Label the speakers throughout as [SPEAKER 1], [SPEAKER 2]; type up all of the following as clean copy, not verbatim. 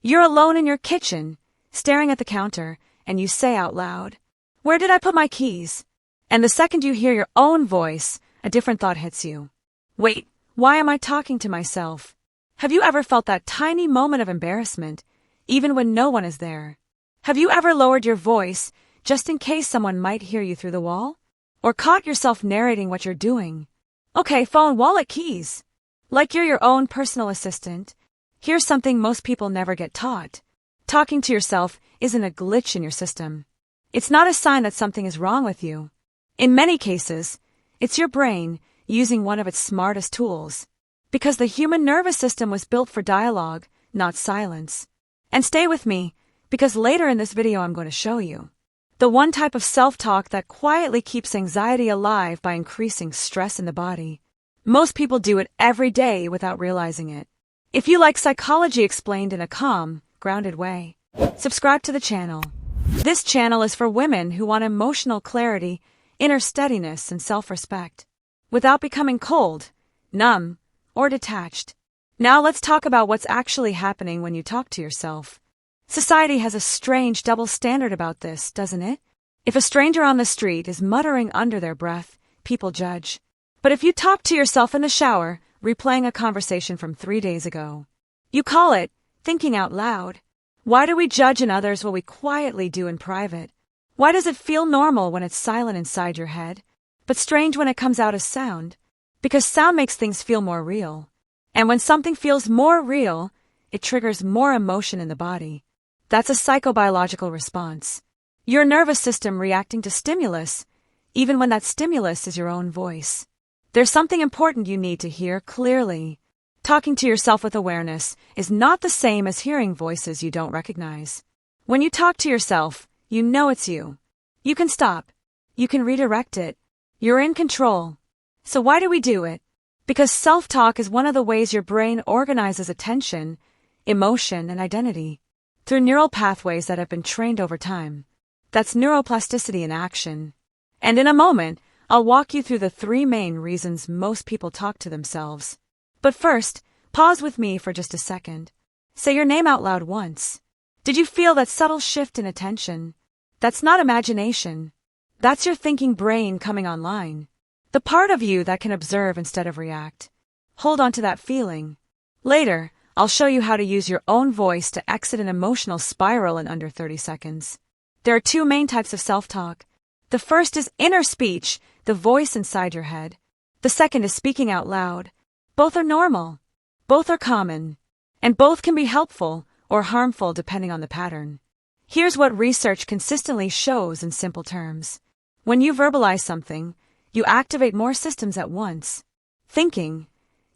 [SPEAKER 1] You're alone in your kitchen, staring at the counter, and you say out loud, "Where did I put my keys?" And the second you hear your own voice, a different thought hits you. Wait, why am I talking to myself? Have you ever felt that tiny moment of embarrassment, even when no one is there? Have you ever lowered your voice just in case someone might hear you through the wall? Or caught yourself narrating what you're doing? Okay, phone, wallet, keys. Like you're your own personal assistant. Here's something most people never get taught. Talking to yourself isn't a glitch in your system. It's not a sign that something is wrong with you. In many cases, it's your brain using one of its smartest tools. Because the human nervous system was built for dialogue, not silence. And stay with me, because later in this video I'm going to show you the one type of self-talk that quietly keeps anxiety alive by increasing stress in the body. Most people do it every day without realizing it. If you like psychology explained in a calm, grounded way, subscribe to the channel. This channel is for women who want emotional clarity, inner steadiness, and self-respect, without becoming cold, numb, or detached. Now let's talk about what's actually happening when you talk to yourself. Society has a strange double standard about this, doesn't it? If a stranger on the street is muttering under their breath, people judge. But if you talk to yourself in the shower, replaying a conversation from 3 days ago, you call it thinking out loud. Why do we judge in others what we quietly do in private? Why does it feel normal when it's silent inside your head, but strange when it comes out as sound? Because sound makes things feel more real. And when something feels more real, it triggers more emotion in the body. That's a psychobiological response. Your nervous system reacting to stimulus, even when that stimulus is your own voice. There's something important you need to hear clearly. Talking to yourself with awareness is not the same as hearing voices you don't recognize. When you talk to yourself, you know it's you. You can stop. You can redirect it. You're in control. So why do we do it? Because self-talk is one of the ways your brain organizes attention, emotion, and identity through neural pathways that have been trained over time. That's neuroplasticity in action. And in a moment, I'll walk you through the 3 main reasons most people talk to themselves. But first, pause with me for just a second. Say your name out loud once. Did you feel that subtle shift in attention? That's not imagination. That's your thinking brain coming online. The part of you that can observe instead of react. Hold on to that feeling. Later, I'll show you how to use your own voice to exit an emotional spiral in under 30 seconds. There are 2 main types of self-talk. The first is inner speech, the voice inside your head. The second is speaking out loud. Both are normal. Both are common. And both can be helpful or harmful depending on the pattern. Here's what research consistently shows in simple terms. When you verbalize something, you activate more systems at once. Thinking,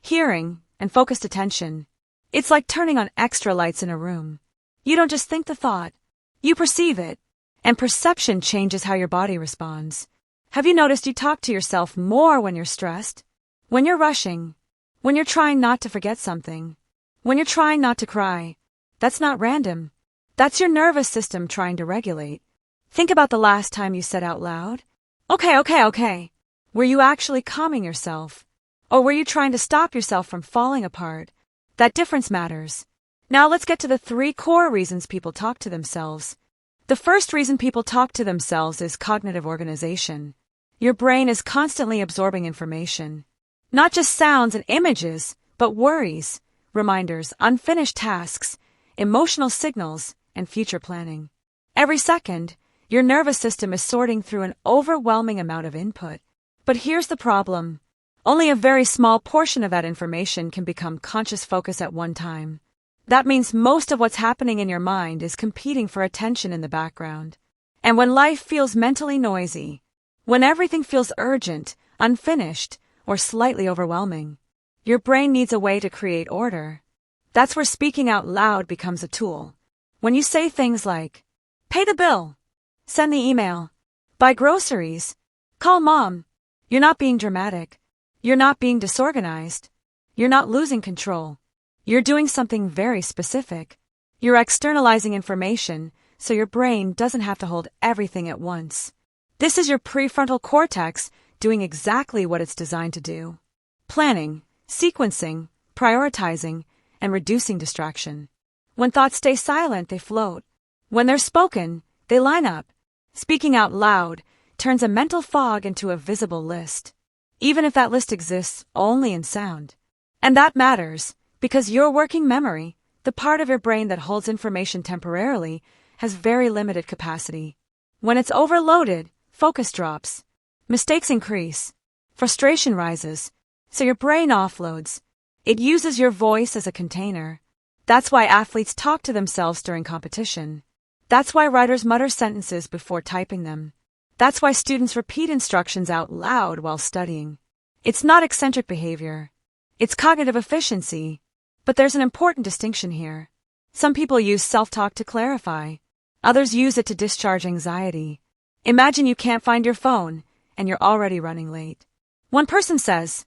[SPEAKER 1] hearing, and focused attention. It's like turning on extra lights in a room. You don't just think the thought, you perceive it. And perception changes how your body responds. Have you noticed you talk to yourself more when you're stressed? When you're rushing? When you're trying not to forget something? When you're trying not to cry? That's not random. That's your nervous system trying to regulate. Think about the last time you said out loud, Okay. Were you actually calming yourself? Or were you trying to stop yourself from falling apart? That difference matters. Now let's get to the 3 core reasons people talk to themselves. The first reason people talk to themselves is cognitive organization. Your brain is constantly absorbing information. Not just sounds and images, but worries, reminders, unfinished tasks, emotional signals, and future planning. Every second, your nervous system is sorting through an overwhelming amount of input. But here's the problem. Only a very small portion of that information can become conscious focus at one time. That means most of what's happening in your mind is competing for attention in the background. And when life feels mentally noisy, when everything feels urgent, unfinished, or slightly overwhelming, your brain needs a way to create order. That's where speaking out loud becomes a tool. When you say things like, pay the bill, send the email, buy groceries, call mom, you're not being dramatic. You're not being disorganized. You're not losing control. You're doing something very specific. You're externalizing information, so your brain doesn't have to hold everything at once. This is your prefrontal cortex doing exactly what it's designed to do. Planning, sequencing, prioritizing, and reducing distraction. When thoughts stay silent, they float. When they're spoken, they line up. Speaking out loud turns a mental fog into a visible list, even if that list exists only in sound. And that matters, because your working memory, the part of your brain that holds information temporarily, has very limited capacity. When it's overloaded, focus drops. Mistakes increase. Frustration rises. So your brain offloads. It uses your voice as a container. That's why athletes talk to themselves during competition. That's why writers mutter sentences before typing them. That's why students repeat instructions out loud while studying. It's not eccentric behavior. It's cognitive efficiency. But there's an important distinction here. Some people use self-talk to clarify. Others use it to discharge anxiety. Imagine you can't find your phone, and you're already running late. One person says,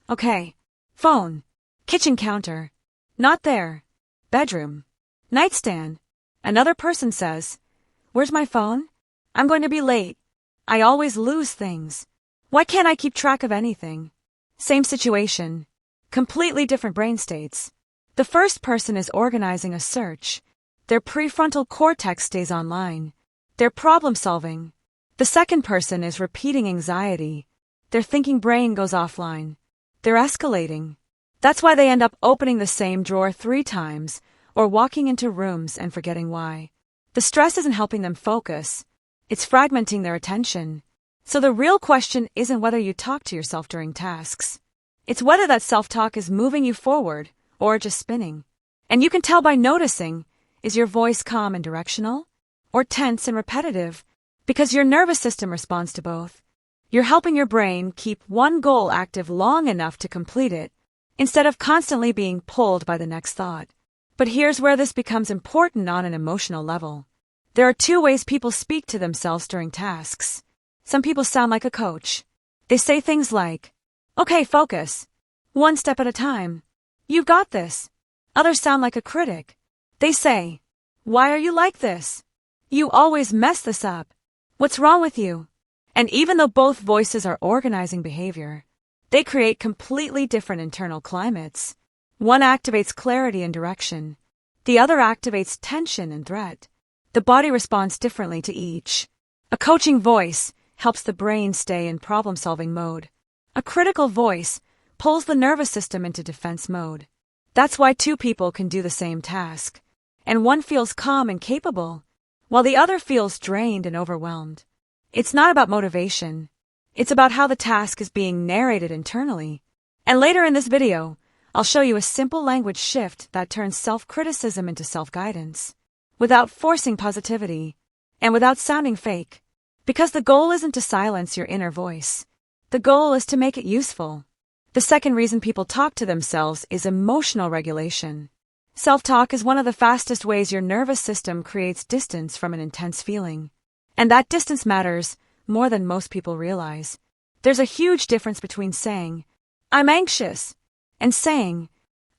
[SPEAKER 1] "Okay, phone, kitchen counter, not there, bedroom, nightstand." Another person says, "Where's my phone? I'm going to be late. I always lose things. Why can't I keep track of anything?" Same situation. Completely different brain states. The first person is organizing a search. Their prefrontal cortex stays online. They're problem-solving. The second person is repeating anxiety. Their thinking brain goes offline. They're escalating. That's why they end up opening the same drawer 3 times, or walking into rooms and forgetting why. The stress isn't helping them focus. It's fragmenting their attention. So the real question isn't whether you talk to yourself during tasks. It's whether that self-talk is moving you forward or just spinning. And you can tell by noticing, is your voice calm and directional? Or tense and repetitive? Because your nervous system responds to both. You're helping your brain keep one goal active long enough to complete it, instead of constantly being pulled by the next thought. But here's where this becomes important on an emotional level. There are 2 ways people speak to themselves during tasks. Some people sound like a coach. They say things like, "Okay, focus. One step at a time. You've got this." Others sound like a critic. They say, "Why are you like this? You always mess this up. What's wrong with you?" And even though both voices are organizing behavior, they create completely different internal climates. One activates clarity and direction. The other activates tension and threat. The body responds differently to each. A coaching voice helps the brain stay in problem-solving mode. A critical voice pulls the nervous system into defense mode. That's why 2 people can do the same task, and one feels calm and capable, while the other feels drained and overwhelmed. It's not about motivation. It's about how the task is being narrated internally. And later in this video, I'll show you a simple language shift that turns self-criticism into self-guidance, without forcing positivity, and without sounding fake. Because the goal isn't to silence your inner voice. The goal is to make it useful. The second reason people talk to themselves is emotional regulation. Self-talk is one of the fastest ways your nervous system creates distance from an intense feeling. And that distance matters more than most people realize. There's a huge difference between saying, "I'm anxious," and saying,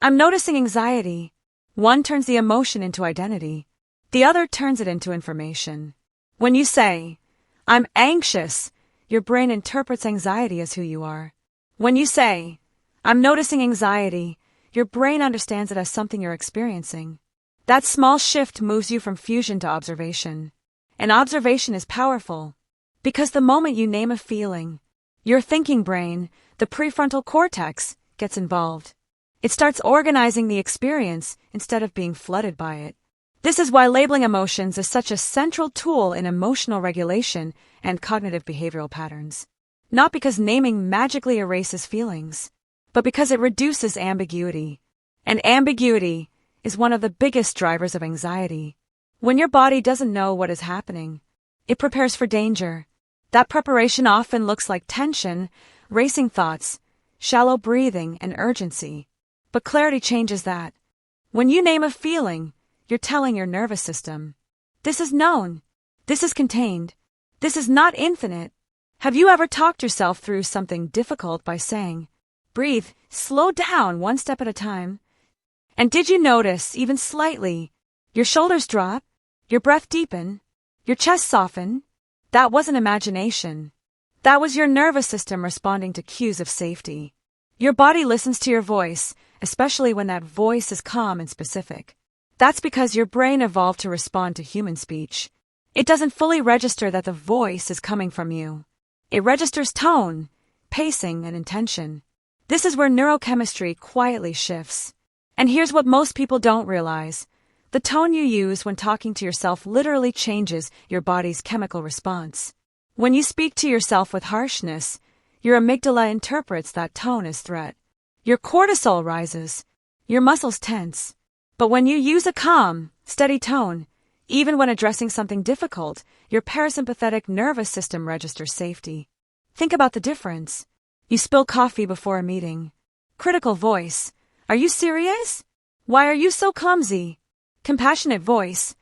[SPEAKER 1] "I'm noticing anxiety." One turns the emotion into identity. The other turns it into information. When you say, "I'm anxious," your brain interprets anxiety as who you are. When you say, "I'm noticing anxiety," your brain understands it as something you're experiencing. That small shift moves you from fusion to observation. And observation is powerful, because the moment you name a feeling, your thinking brain, the prefrontal cortex, gets involved. It starts organizing the experience instead of being flooded by it. This is why labeling emotions is such a central tool in emotional regulation and cognitive behavioral patterns. Not because naming magically erases feelings, but because it reduces ambiguity. And ambiguity is one of the biggest drivers of anxiety. When your body doesn't know what is happening, it prepares for danger. That preparation often looks like tension, racing thoughts, shallow breathing, and urgency. But clarity changes that. When you name a feeling, you're telling your nervous system, "This is known. This is contained. This is not infinite." Have you ever talked yourself through something difficult by saying, "Breathe, slow down one step at a time"? And did you notice, even slightly, your shoulders drop, your breath deepen, your chest soften? That wasn't imagination. That was your nervous system responding to cues of safety. Your body listens to your voice, especially when that voice is calm and specific. That's because your brain evolved to respond to human speech. It doesn't fully register that the voice is coming from you. It registers tone, pacing, and intention. This is where neurochemistry quietly shifts. And here's what most people don't realize. The tone you use when talking to yourself literally changes your body's chemical response. When you speak to yourself with harshness, your amygdala interprets that tone as threat. Your cortisol rises. Your muscles tense. But when you use a calm, steady tone, even when addressing something difficult, your parasympathetic nervous system registers safety. Think about the difference. You spill coffee before a meeting. Critical voice. Are you serious? Why are you so clumsy? Compassionate voice.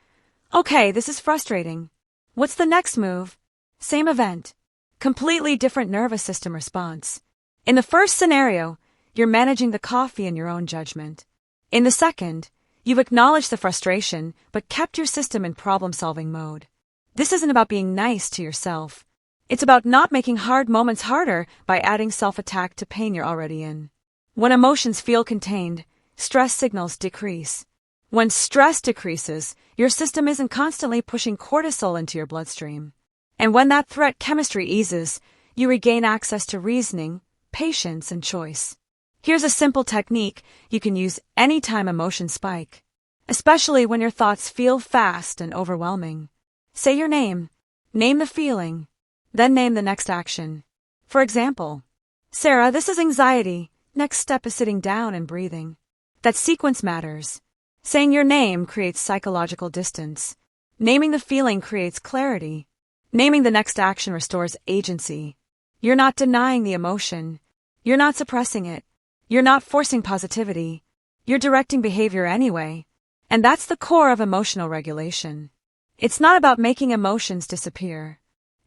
[SPEAKER 1] Okay, this is frustrating. What's the next move? Same event. Completely different nervous system response. In the first scenario, you're managing the coffee in your own judgment. In the second, you've acknowledged the frustration but kept your system in problem-solving mode. This isn't about being nice to yourself. It's about not making hard moments harder by adding self-attack to pain you're already in. When emotions feel contained, stress signals decrease. When stress decreases, your system isn't constantly pushing cortisol into your bloodstream. And when that threat chemistry eases, you regain access to reasoning, patience, and choice. Here's a simple technique you can use anytime emotions spike, especially when your thoughts feel fast and overwhelming. Say your name, name the feeling, then name the next action. For example, Sarah, this is anxiety. Next step is sitting down and breathing. That sequence matters. Saying your name creates psychological distance. Naming the feeling creates clarity. Naming the next action restores agency. You're not denying the emotion. You're not suppressing it. You're not forcing positivity. You're directing behavior anyway. And that's the core of emotional regulation. It's not about making emotions disappear.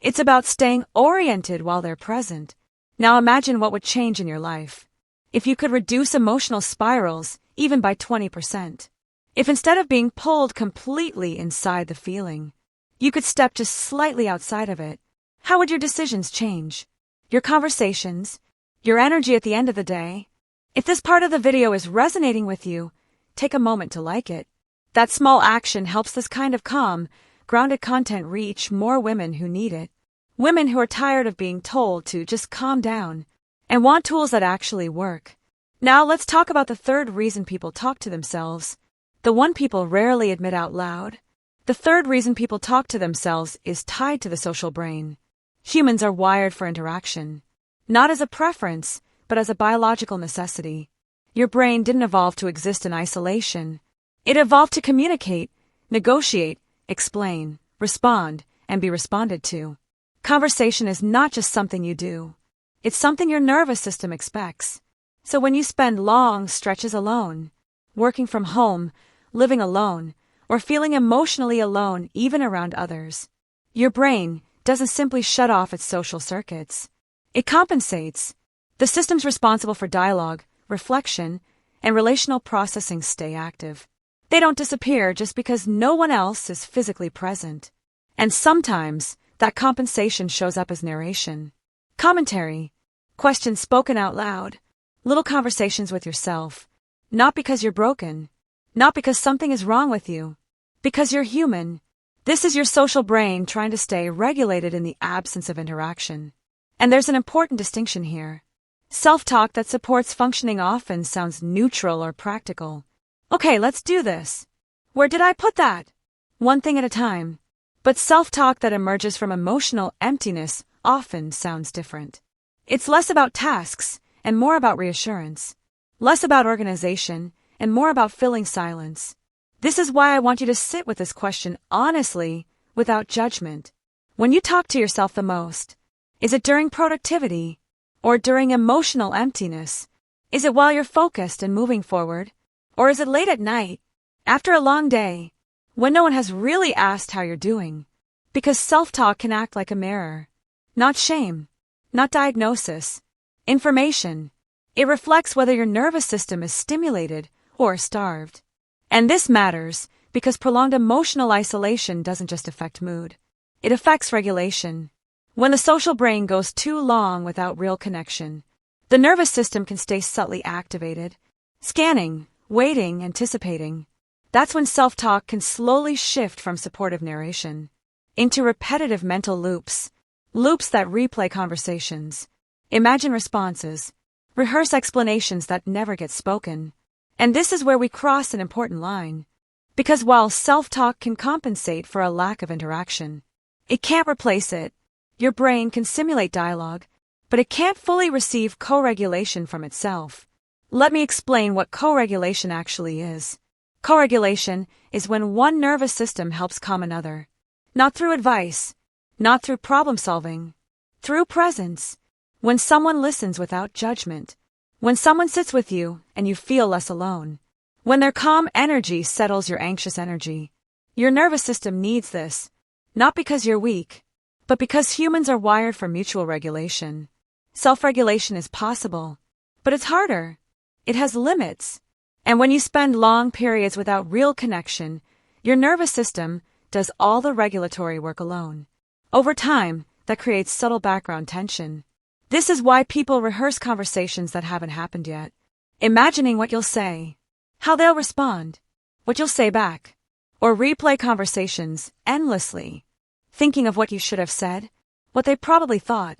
[SPEAKER 1] It's about staying oriented while they're present. Now imagine what would change in your life if you could reduce emotional spirals even by 20%. If instead of being pulled completely inside the feeling, you could step just slightly outside of it, how would your decisions change? Your conversations? Your energy at the end of the day? If this part of the video is resonating with you, take a moment to like it. That small action helps this kind of calm, grounded content reach more women who need it. Women who are tired of being told to just calm down and want tools that actually work. Now let's talk about the third reason people talk to themselves, the one people rarely admit out loud. The third reason people talk to themselves is tied to the social brain. Humans are wired for interaction, not as a preference, but as a biological necessity. Your brain didn't evolve to exist in isolation. It evolved to communicate, negotiate, explain, respond, and be responded to. Conversation is not just something you do. It's something your nervous system expects. So when you spend long stretches alone, working from home, living alone, or feeling emotionally alone even around others, your brain doesn't simply shut off its social circuits. It compensates. The systems responsible for dialogue, reflection, and relational processing stay active. They don't disappear just because no one else is physically present. And sometimes, that compensation shows up as narration, commentary, questions spoken out loud, little conversations with yourself. Not because you're broken, not because something is wrong with you, because you're human. This is your social brain trying to stay regulated in the absence of interaction. And there's an important distinction here. Self-talk that supports functioning often sounds neutral or practical. Okay, let's do this. Where did I put that? One thing at a time. But self-talk that emerges from emotional emptiness often sounds different. It's less about tasks and more about reassurance. Less about organization and more about filling silence. This is why I want you to sit with this question honestly, without judgment. When you talk to yourself the most, is it during productivity or during emotional emptiness? Is it while you're focused and moving forward? Or is it late at night, after a long day, when no one has really asked how you're doing? Because self-talk can act like a mirror. Not shame, not diagnosis, information. It reflects whether your nervous system is stimulated or starved. And this matters because prolonged emotional isolation doesn't just affect mood. It affects regulation. When the social brain goes too long without real connection, the nervous system can stay subtly activated, scanning, waiting, anticipating. That's when self-talk can slowly shift from supportive narration into repetitive mental loops, loops that replay conversations, imagine responses, rehearse explanations that never get spoken. And this is where we cross an important line. Because while self-talk can compensate for a lack of interaction, it can't replace it. Your brain can simulate dialogue, but it can't fully receive co-regulation from itself. Let me explain what co-regulation actually is. Co-regulation is when one nervous system helps calm another. Not through advice, not through problem solving, through presence. When someone listens without judgment, when someone sits with you and you feel less alone, when their calm energy settles your anxious energy. Your nervous system needs this, not because you're weak, but because humans are wired for mutual regulation. Self-regulation is possible, but it's harder. It has limits. And when you spend long periods without real connection, your nervous system does all the regulatory work alone. Over time, that creates subtle background tension. This is why people rehearse conversations that haven't happened yet, imagining what you'll say, how they'll respond, what you'll say back, or replay conversations endlessly, thinking of what you should have said, what they probably thought.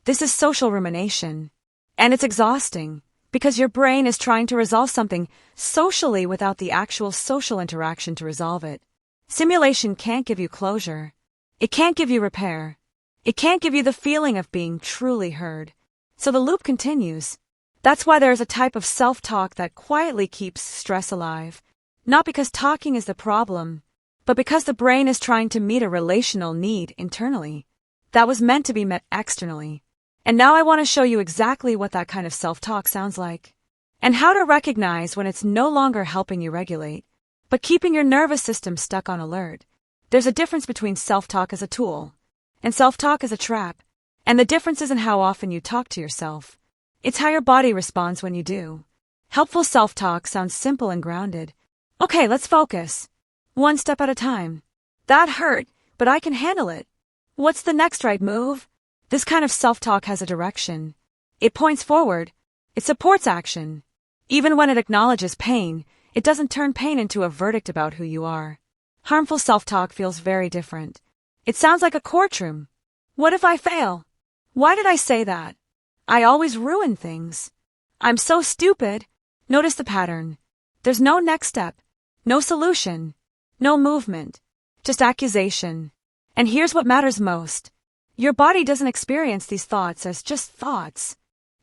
[SPEAKER 1] This is social rumination, and it's exhausting because your brain is trying to resolve something socially without the actual social interaction to resolve it. Simulation can't give you closure. It can't give you repair. It can't give you the feeling of being truly heard. So the loop continues. That's why there's a type of self-talk that quietly keeps stress alive. Not because talking is the problem, but because the brain is trying to meet a relational need internally that was meant to be met externally. And now I want to show you exactly what that kind of self-talk sounds like, and how to recognize when it's no longer helping you regulate, but keeping your nervous system stuck on alert. There's a difference between self-talk as a tool and self-talk as a trap, and the difference isn't how often you talk to yourself. It's how your body responds when you do. Helpful self-talk sounds simple and grounded. Okay, let's focus. One step at a time. That hurt, but I can handle it. What's the next right move? This kind of self-talk has a direction. It points forward. It supports action. Even when it acknowledges pain, it doesn't turn pain into a verdict about who you are. Harmful self-talk feels very different. It sounds like a courtroom. What if I fail? Why did I say that? I always ruin things. I'm so stupid. Notice the pattern. There's no next step, no solution, no movement, just accusation. And here's what matters most. Your body doesn't experience these thoughts as just thoughts.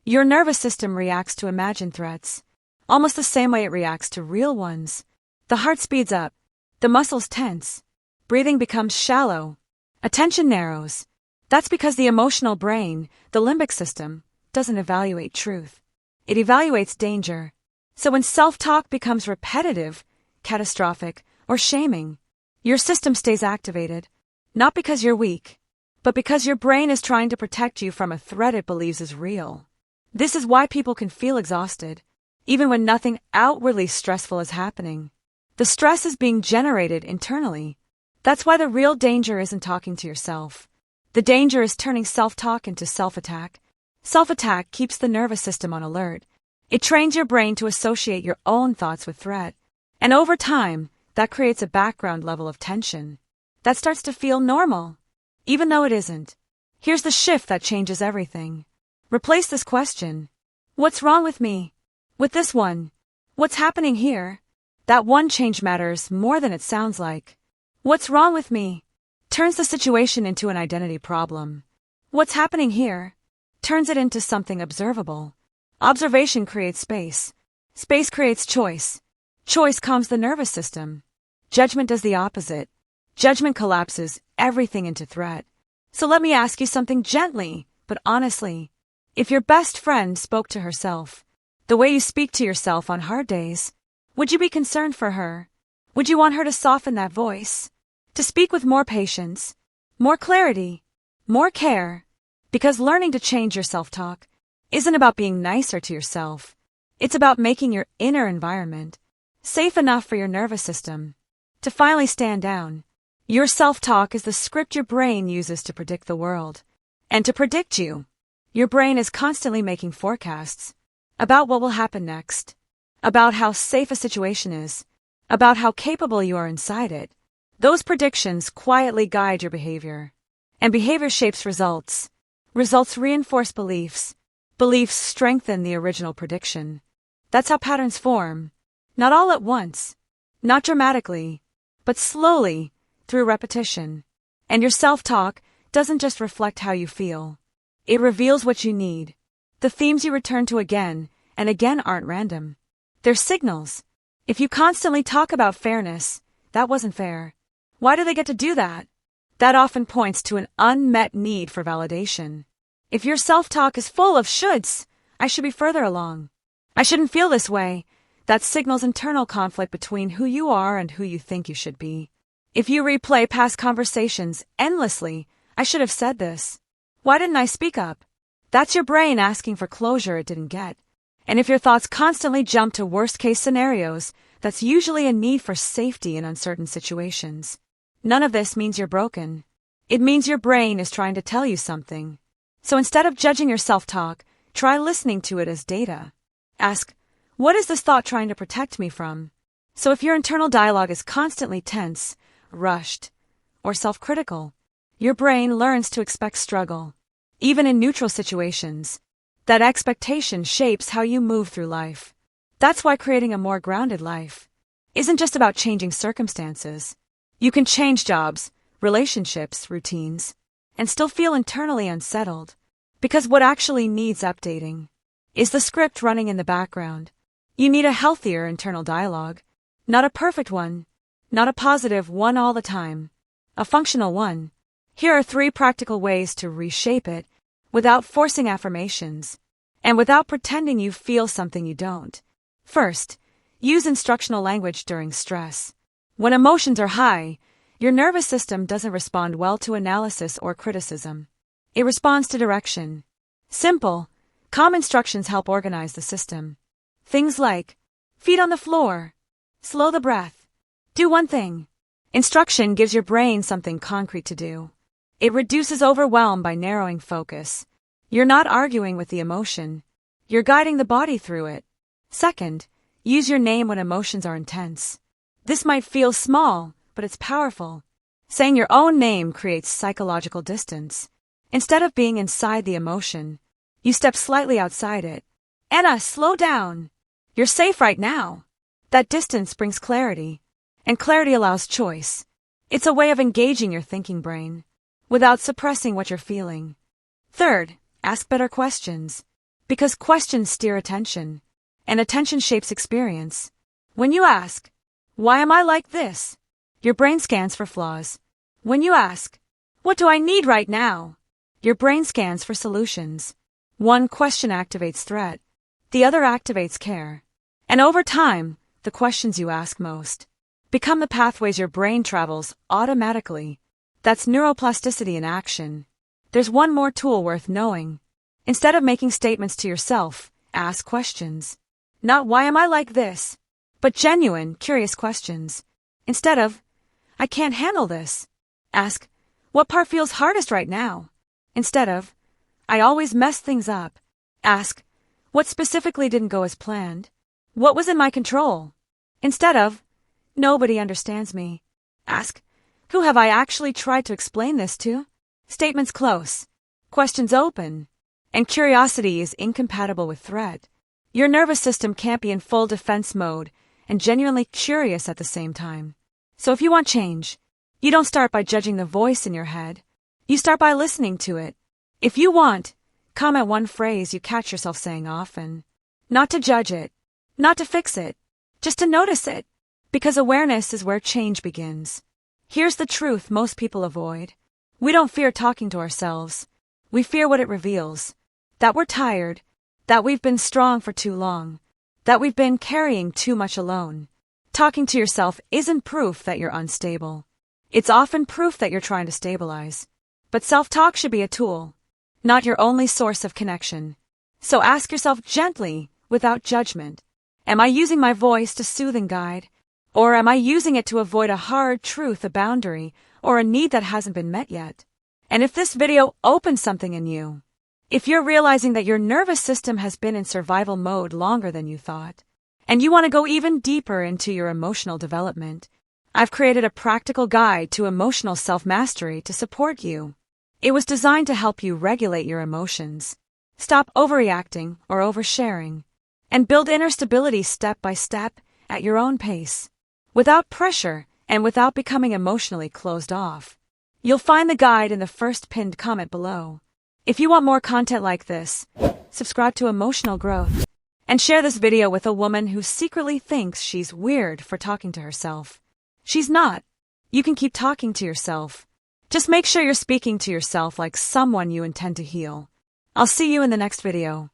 [SPEAKER 1] Your nervous system reacts to imagined threats, almost the same way it reacts to real ones. The heart speeds up, the muscles tense, breathing becomes shallow, attention narrows. That's because the emotional brain, the limbic system, doesn't evaluate truth. It evaluates danger. So when self-talk becomes repetitive, catastrophic, or shaming, your system stays activated, not because you're weak, but because your brain is trying to protect you from a threat it believes is real. This is why people can feel exhausted, even when nothing outwardly stressful is happening. The stress is being generated internally. That's why the real danger isn't talking to yourself. The danger is turning self-talk into self-attack. Self-attack keeps the nervous system on alert. It trains your brain to associate your own thoughts with threat. And over time, that creates a background level of tension that starts to feel normal, even though it isn't. Here's the shift that changes everything. Replace this question. What's wrong with me? With this one. What's happening here? That one change matters more than it sounds like. What's wrong with me? Turns the situation into an identity problem. What's happening here? Turns it into something observable. Observation creates space. Space creates choice. Choice calms the nervous system. Judgment does the opposite. Judgment collapses everything into threat. So let me ask you something gently, but honestly. If your best friend spoke to herself, the way you speak to yourself on hard days, would you be concerned for her? Would you want her to soften that voice? To speak with more patience, more clarity, more care? Because learning to change your self-talk isn't about being nicer to yourself. It's about making your inner environment safe enough for your nervous system to finally stand down. Your self-talk is the script your brain uses to predict the world. And to predict you, your brain is constantly making forecasts about what will happen next, about how safe a situation is, about how capable you are inside it. Those predictions quietly guide your behavior. And behavior shapes results. Results reinforce beliefs. Beliefs strengthen the original prediction. That's how patterns form. Not all at once. Not dramatically. But slowly, through repetition. And your self-talk doesn't just reflect how you feel. It reveals what you need. The themes you return to again and again aren't random. They're signals. If you constantly talk about fairness, that wasn't fair. Why do they get to do that? That often points to an unmet need for validation. If your self-talk is full of shoulds, I should be further along. I shouldn't feel this way. That signals internal conflict between who you are and who you think you should be. If you replay past conversations endlessly, I should have said this. Why didn't I speak up? That's your brain asking for closure it didn't get. And if your thoughts constantly jump to worst-case scenarios, that's usually a need for safety in uncertain situations. None of this means you're broken. It means your brain is trying to tell you something. So instead of judging your self-talk, try listening to it as data. Ask, what is this thought trying to protect me from? So if your internal dialogue is constantly tense, rushed, or self-critical, your brain learns to expect struggle. Even in neutral situations, that expectation shapes how you move through life. That's why creating a more grounded life isn't just about changing circumstances. You can change jobs, relationships, routines, and still feel internally unsettled. Because what actually needs updating is the script running in the background. You need a healthier internal dialogue. Not a perfect one. Not a positive one all the time. A functional one. Here are 3 practical ways to reshape it without forcing affirmations and without pretending you feel something you don't. First, use instructional language during stress. When emotions are high, your nervous system doesn't respond well to analysis or criticism. It responds to direction. Simple, calm instructions help organize the system. Things like, feet on the floor, slow the breath, do one thing. Instruction gives your brain something concrete to do. It reduces overwhelm by narrowing focus. You're not arguing with the emotion. You're guiding the body through it. Second, use your name when emotions are intense. This might feel small, but it's powerful. Saying your own name creates psychological distance. Instead of being inside the emotion, you step slightly outside it. Anna, slow down. You're safe right now. That distance brings clarity, and clarity allows choice. It's a way of engaging your thinking brain without suppressing what you're feeling. Third, ask better questions, because questions steer attention, and attention shapes experience. When you ask, why am I like this? Your brain scans for flaws. When you ask, what do I need right now? Your brain scans for solutions. One question activates threat, the other activates care. And over time, the questions you ask most become the pathways your brain travels automatically. That's neuroplasticity in action. There's one more tool worth knowing. Instead of making statements to yourself, ask questions. Not why am I like this, but genuine, curious questions. Instead of, I can't handle this, ask, what part feels hardest right now? Instead of, I always mess things up, ask, what specifically didn't go as planned? What was in my control? Instead of, nobody understands me, ask, who have I actually tried to explain this to? Statements close, questions open, and curiosity is incompatible with threat. Your nervous system can't be in full defense mode and genuinely curious at the same time. So if you want change, you don't start by judging the voice in your head. You start by listening to it. If you want, comment one phrase you catch yourself saying often. Not to judge it, not to fix it, just to notice it. Because awareness is where change begins. Here's the truth most people avoid. We don't fear talking to ourselves. We fear what it reveals. That we're tired. That we've been strong for too long. That we've been carrying too much alone. Talking to yourself isn't proof that you're unstable. It's often proof that you're trying to stabilize. But self-talk should be a tool, not your only source of connection. So ask yourself gently, without judgment, am I using my voice to soothe and guide? Or am I using it to avoid a hard truth, a boundary, or a need that hasn't been met yet? And if this video opens something in you, if you're realizing that your nervous system has been in survival mode longer than you thought, and you want to go even deeper into your emotional development, I've created a practical guide to emotional self-mastery to support you. It was designed to help you regulate your emotions, stop overreacting or oversharing, and build inner stability step by step at your own pace, without pressure and without becoming emotionally closed off. You'll find the guide in the first pinned comment below. If you want more content like this, subscribe to Emotional Growth and share this video with a woman who secretly thinks she's weird for talking to herself. She's not. You can keep talking to yourself. Just make sure you're speaking to yourself like someone you intend to heal. I'll see you in the next video.